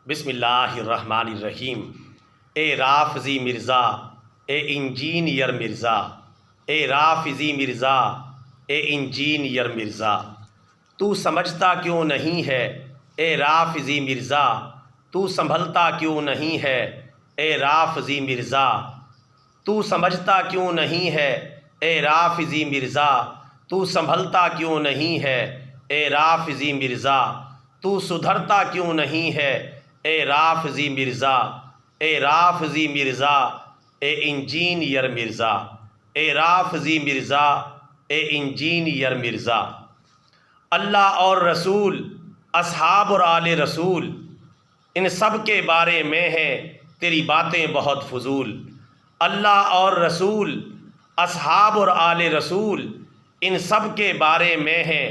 بسم اللہ الرحمن الرحیم۔ اے رافضی مرزا، اے انجینئر مرزا، اے رافضی مرزا، اے انجینئر مرزا، تو سمجھتا کیوں نہیں ہے؟ اے رافضی مرزا، تو سنبھلتا کیوں نہیں ہے؟ اے رافضی مرزا، تو سمجھتا کیوں نہیں ہے؟ اے رافضی مرزا، تو سنبھلتا کیوں نہیں ہے؟ اے رافضی مرزا، تو سدھرتا کیوں نہیں ہے؟ اے رافضی مرزا، اے رافضی مرزا، اے انجینئر مرزا، اے رافضی مرزا، اے انجینئر مرزا۔ اللہ اور رسول، اصحاب اور آل رسول، ان سب کے بارے میں ہے تیری باتیں بہت فضول۔ اللہ اور رسول، اصحاب اور آل رسول، ان سب کے بارے میں ہے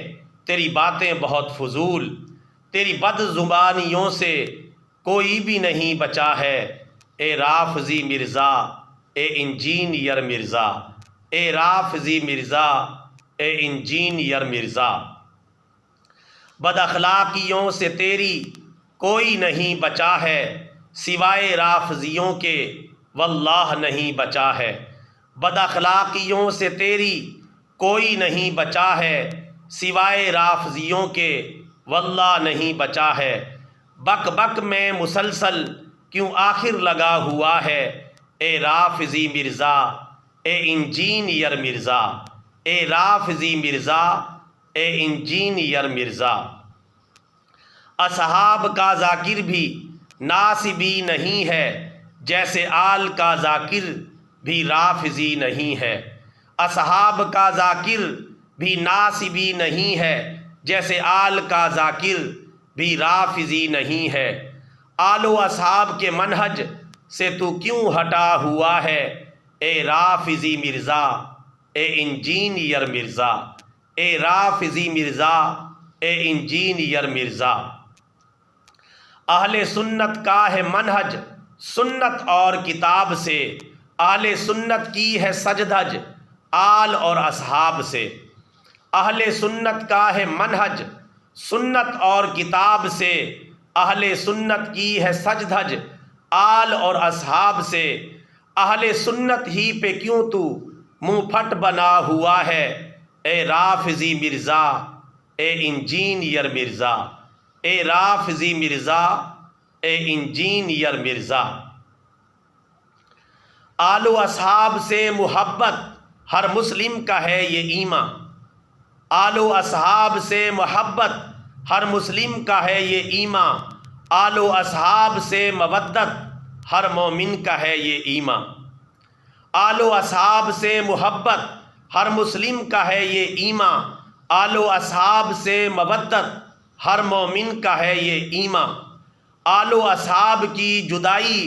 تیری باتیں بہت فضول۔ تیری بد زبانیوں سے کوئی بھی نہیں بچا ہے، اے رافضی مرزا، اے انجینئر مرزا، اے رافضی مرزا، اے انجینئر مرزا۔ بد اخلاقیوں سے تیری کوئی نہیں بچا ہے، سوائے رافضیوں کے واللہ نہیں بچا ہے۔ بد اخلاقیوں سے تیری کوئی نہیں بچا ہے، سوائے رافضیوں کے واللہ نہیں بچا ہے۔ بک بک میں مسلسل کیوں آخر لگا ہوا ہے، اے رافضی مرزا، اے انجینئر مرزا، اے رافضی مرزا، اے انجینئر مرزا۔ اصحاب کا ذاکر بھی ناصبی نہیں ہے، جیسے آل کا ذاکر بھی رافضی نہیں ہے۔ اصحاب کا ذاکر بھی ناصبی نہیں ہے، جیسے آل کا ذاکر بھی رافضی نہیں ہے۔ آل و اصحاب کے منہج سے تو کیوں ہٹا ہوا ہے، اے رافضی مرزا، اے انجینئر مرزا، اے رافضی مرزا، اے انجینئر مرزا۔ اہل سنت کا ہے منہج سنت اور کتاب سے، اہل سنت کی ہے سج دھج آل اور اصحاب سے۔ اہل سنت کا ہے منہج سنت اور کتاب سے، اہل سنت کی ہے سج دھج آل اور اصحاب سے۔ اہل سنت ہی پہ کیوں تو منہ پھٹ بنا ہوا ہے، اے رافضی مرزا، اے انجینئر مرزا، اے رافضی مرزا، اے انجینئر مرزا۔ آل و اصحاب سے محبت ہر مسلم کا ہے یہ ایمان، آل و اصحاب سے محبت ہر مسلم کا ہے یہ ایمان، آل و اصحاب سے مودت ہر مومن کا ہے یہ ایمان۔ آل و اصحاب سے محبت ہر مسلم کا ہے یہ ایمان، آل و اصحاب سے مودت ہر مومن کا ہے یہ ایمان۔ آل و اصحاب کی جدائی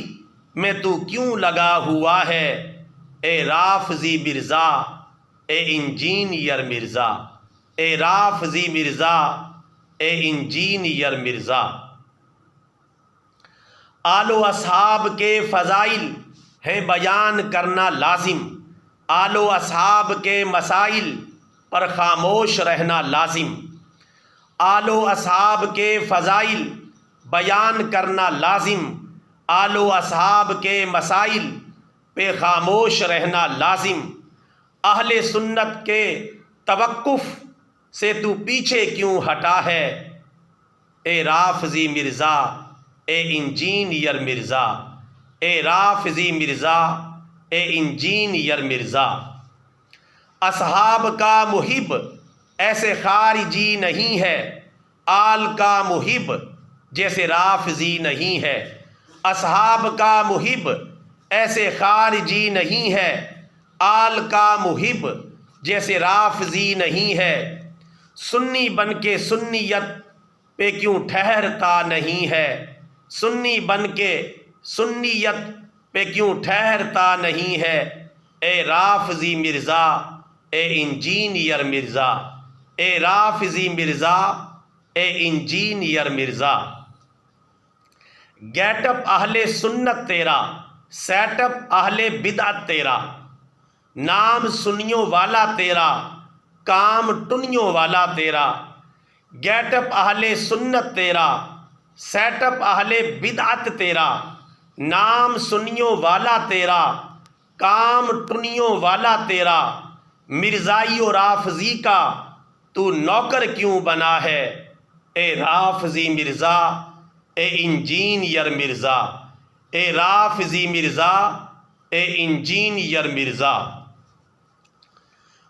میں تو کیوں لگا ہوا ہے، اے رافضی مرزا، اے انجینئر مرزا، اے رافضی مرزا، اے انجینئر مرزا۔ آل و اصحاب کے فضائل ہیں بیان کرنا لازم، آل و اصحاب کے مسائل پر خاموش رہنا لازم۔ آل و اصحاب کے فضائل بیان کرنا لازم، آل و اصحاب کے مسائل پہ خاموش رہنا لازم۔ اہل سنت کے توقف سے تو پیچھے کیوں ہٹا ہے، اے رافضی مرزا، اے انجینئر مرزا، اے رافضی مرزا، اے انجینئر مرزا۔ اصحاب کا محب ایسے خارجی نہیں ہے، آل کا محب جیسے رافضی نہیں ہے۔ اصحاب کا محب ایسے خارجی نہیں ہے، آل کا محب جیسے رافضی نہیں ہے۔ سنی بن کے سنیت پہ کیوں ٹھہرتا نہیں ہے، سنی بن کے سنیت پہ کیوں ٹھہرتا نہیں ہے، اے رافضی مرزا، اے انجینئر مرزا، اے رافضی مرزا، اے انجینئر مرزا۔ گیٹ اپ اہل سنت تیرا، سیٹ اپ اہل بدعت تیرا، نام سنیوں والا تیرا، کام ٹنیوں والا تیرا۔ گیٹ اپ اہل سنت تیرا، سیٹ اپ اہل بدعت تیرا، نام سنیوں والا تیرا، کام ٹنیوں والا تیرا، مرزائی و رافضی کا تو نوکر کیوں بنا ہے؟ اے رافضی مرزا، اے انجینئر مرزا، اے رافضی مرزا، اے انجینئر مرزا۔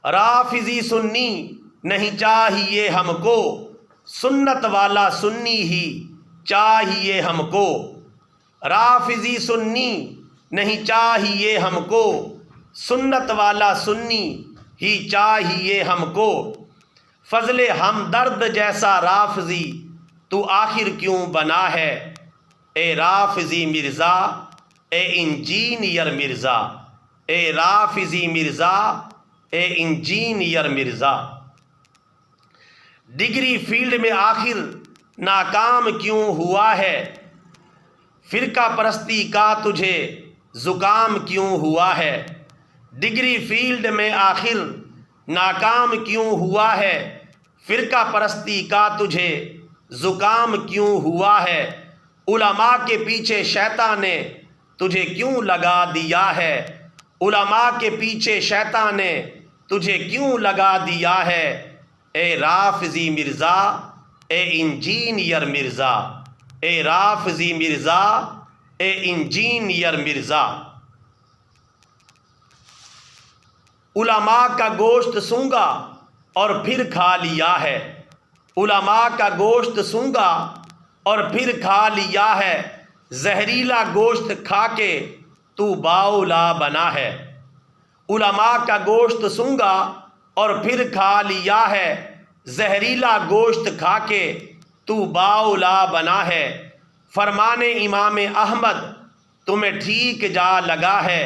رافضی سنی نہیں چاہیے ہم کو، سنت والا سنی ہی چاہیے ہم کو۔ رافضی سنی نہیں چاہیے ہم کو، سنت والا سنی ہی چاہیے ہم کو۔ فضل ہمدرد جیسا رافضی تو آخر کیوں بنا ہے؟ اے رافضی مرزا، اے انجینئر مرزا، اے رافضی مرزا، اے انجینئر مرزا۔ ڈگری فیلڈ میں آخر ناکام کیوں ہوا ہے؟ فرقہ پرستی کا تجھے زکام کیوں ہوا ہے؟ ڈگری فیلڈ میں آخر ناکام کیوں ہوا ہے؟ فرقہ پرستی کا تجھے زکام کیوں ہوا ہے؟ علماء کے پیچھے شیطان نے تجھے کیوں لگا دیا ہے؟ علماء کے پیچھے شیطان نے تجھے کیوں لگا دیا ہے؟ اے رافضی مرزا، اے انجینئر مرزا، اے رافضی مرزا، اے انجینئر مرزا۔ علماء کا گوشت سونگا اور پھر کھا لیا ہے، علماء کا گوشت سونگا اور پھر کھا لیا ہے، زہریلا گوشت کھا کے تو باولا بنا ہے۔ علماء کا گوشت سونگا اور پھر کھا لیا ہے، زہریلا گوشت کھا کے تو باولا بنا ہے۔ فرمان امام احمد تمہیں ٹھیک جا لگا ہے،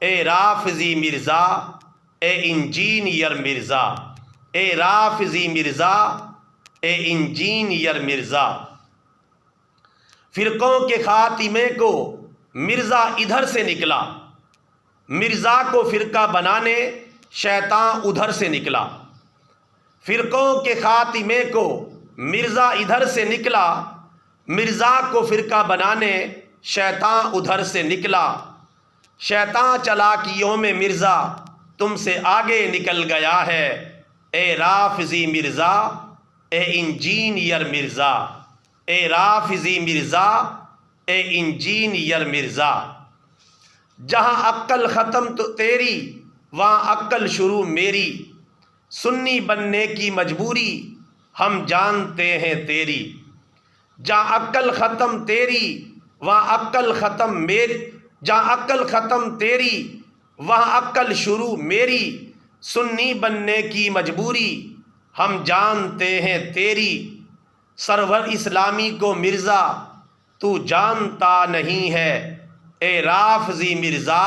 اے رافضی مرزا، اے انجینئر مرزا، اے رافضی مرزا، اے انجینئر مرزا۔ فرقوں کے خاتمے کو مرزا ادھر سے نکلا، مرزا کو فرقہ بنانے شیطان ادھر سے نکلا۔ فرقوں کے خاتمے کو مرزا ادھر سے نکلا، مرزا کو فرقہ بنانے شیطان ادھر سے نکلا۔ شیطان چالاکیوں میں مرزا تم سے آگے نکل گیا ہے، اے رافضی مرزا، اے انجینئر مرزا، اے رافضی مرزا، اے انجینئر مرزا۔ جہاں عقل ختم تو تیری، وہاں عقل شروع میری، سنی بننے کی مجبوری ہم جانتے ہیں تیری۔ جہاں عقل ختم تیری، وہاں عقل ختم میری، جہاں عقل ختم تیری، وہاں عقل شروع میری، سنی بننے کی مجبوری ہم جانتے ہیں تیری۔ سرور اسلامی کو مرزا تو جانتا نہیں ہے، اے رافضی مرزا،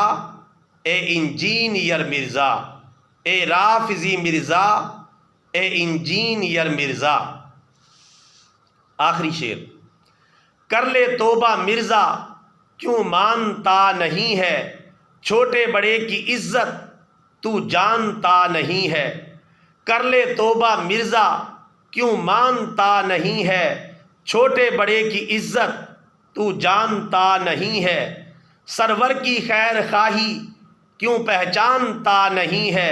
اے انجینئر مرزا، اے رافضی مرزا، اے انجینئر مرزا۔ آخری شعر۔ کر لے توبہ مرزا کیوں مانتا نہیں ہے، چھوٹے بڑے کی عزت تو جانتا نہیں ہے۔ کر لے توبہ مرزا کیوں مانتا نہیں ہے، چھوٹے بڑے کی عزت تو جانتا نہیں ہے۔ سرور کی خیر خواہی کیوں پہچانتا نہیں ہے،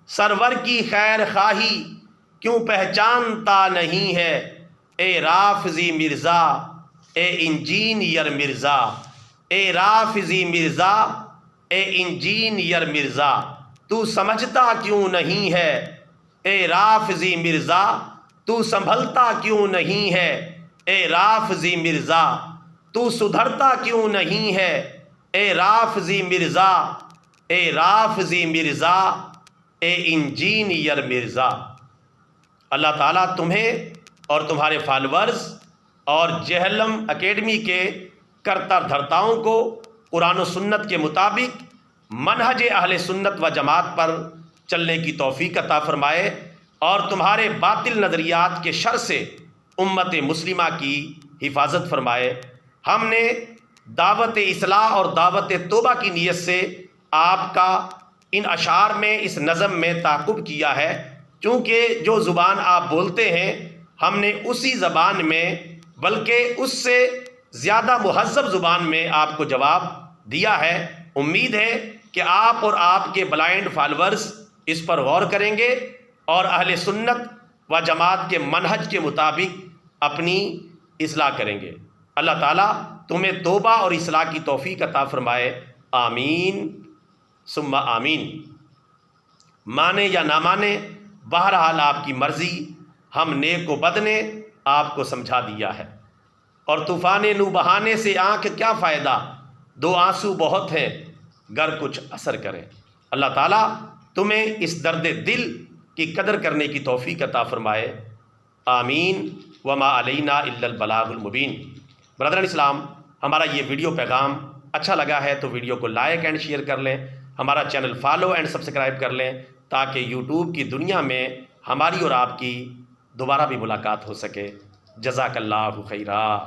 سرور کی خیر خواہی کیوں پہچانتا نہیں ہے۔ اے رافضی مرزا، اے انجینئر مرزا، اے رافضی مرزا، اے انجینئر مرزا۔ تو سمجھتا کیوں نہیں ہے، اے رافضی مرزا، تو سنبھلتا کیوں نہیں ہے، اے رافضی مرزا، تو سدھرتا کیوں نہیں ہے، اے رافضی مرزا، اے رافضی مرزا، اے انجینئر مرزا۔ اللہ تعالیٰ تمہیں اور تمہارے فالورز اور جہلم اکیڈمی کے کرتا دھرتاؤں کو قرآن و سنت کے مطابق منہج اہل سنت و جماعت پر چلنے کی توفیق عطا فرمائے، اور تمہارے باطل نظریات کے شر سے امت مسلمہ کی حفاظت فرمائے۔ ہم نے دعوت اصلاح اور دعوت توبہ کی نیت سے آپ کا ان اشعار میں، اس نظم میں تعاقب کیا ہے، چونکہ جو زبان آپ بولتے ہیں ہم نے اسی زبان میں بلکہ اس سے زیادہ مہذب زبان میں آپ کو جواب دیا ہے۔ امید ہے کہ آپ اور آپ کے بلائنڈ فالورز اس پر غور کریں گے اور اہل سنت و جماعت کے منہج کے مطابق اپنی اصلاح کریں گے۔ اللہ تعالیٰ تمہیں توبہ اور اصلاح کی توفیق عطا فرمائے، آمین ثم آمین۔ مانے یا نہ مانے، بہرحال آپ کی مرضی، ہم نیک و بد نے آپ کو سمجھا دیا ہے۔ اور طوفان نو بہانے سے آنکھ کیا فائدہ، دو آنسو بہت ہیں گر کچھ اثر کریں۔ اللہ تعالیٰ تمہیں اس درد دل کی قدر کرنے کی توفیق عطا فرمائے، آمین وما علینا الا البلاغ المبین۔ برادران اسلام، ہمارا یہ ویڈیو پیغام اچھا لگا ہے تو ویڈیو کو لائک اینڈ شیئر کر لیں، ہمارا چینل فالو اینڈ سبسکرائب کر لیں تاکہ یوٹیوب کی دنیا میں ہماری اور آپ کی دوبارہ بھی ملاقات ہو سکے۔ جزاک اللہ خیرا۔